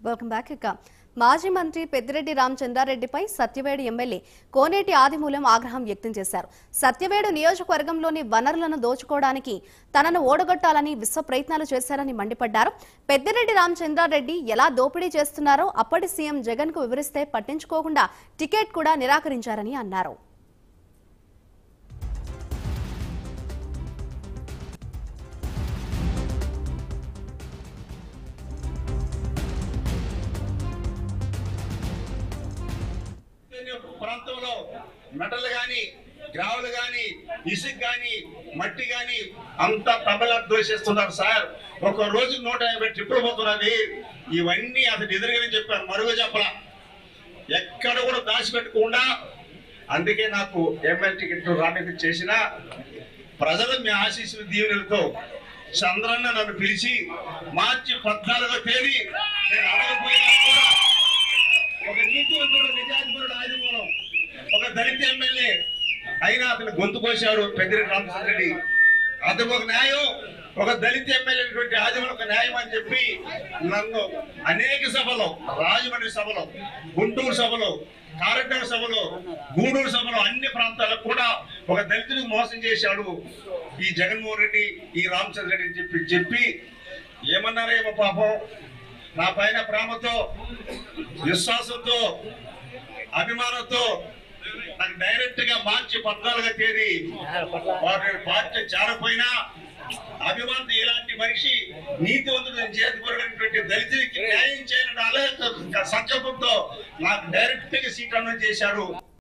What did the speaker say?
Welcome back. మాజీ మంత్రి Peddireddy రామచంద్రారెడ్డిపై Satyavedu MLA కోనేటి ఆదిమూలం ఆగ్రహం వ్యక్తం చేశారు. సత్యవేడు నియోజకవర్గంలోని వనరులను దోచుకోవడానికి తనను ఓడగొట్టాలని విశ్వ ప్రయత్నాలు చేశారని మండిపడ్డారు. పెద్దిరెడ్డి రామచంద్రారెడ్డి ఎలా దోపిడీ చేస్తున్నారో అప్పటి సీఎం జగన్ కు వివరిస్తే పట్టించుకోకుండా టికెట్ కూడా నిరాకరించారని అన్నారు. ప్రాంతంలో మెటల్ గాని గ్రావులు గాని ఇసుక గాని మట్టి గాని అంతా తబలా దోషిస్తున్నారు సార్. ఒక రోజు 150 ట్రిప్పులు పోతున్నది. ఇవన్నీ అసలు ఎదురుగానే చెప్పారు, మరుగు చెప్పలా, ఎక్కడ కూడా దాచిపెట్టకుండా. అందుకే నాకు ఎమ్మెల్యే టికెట్ రానికి చేసిన ప్రజలు మీ ఆశీస్సులు దీవెనలతో చంద్రన్న నన్ను పిలిచి మార్చి 14వ తేదీ నేను అడగపోయినా కూడా ఒక నీతివంతుడు నిజాధిపరుడు ఆదిమూలం ఒక దళిత ఎమ్మెల్యే అయినా అతను గొంతు కోశాడు పెద్దిరెడ్డి రామచంద్రరెడ్డి. అతను ఒక న్యాయం, ఒక దళిత ఎమ్మెల్యే ఆదిమూలం ఒక న్యాయం అని చెప్పి నన్ను అనేక సభలో, రాజమండ్రి సభలో, గుంటూరు సభలో, కారెడ్డార్ సభలో, గూడూరు సభలో, అన్ని ప్రాంతాలకు కూడా ఒక దళితుడికి మోసం చేశాడు ఈ జగన్మోహన్ రెడ్డి, ఈ రామచంద్రరెడ్డి అని చెప్పి ఏమన్నారేమో పాపం. నా పైన ప్రేమతో, విశ్వాసంతో, అభిమానంతో నాకు డైరెక్ట్ గా మార్చి 14వ తేదీ వారి పార్టీ చేరపోయినా అభిమానం ఇలాంటి మనిషి నీతివంతుడు చేతిపడినటువంటి దళితుడికి న్యాయం చేయాలని సంకల్పంతో నాకు డైరెక్ట్ గా సీట్ అనౌన్స్ చేశారు.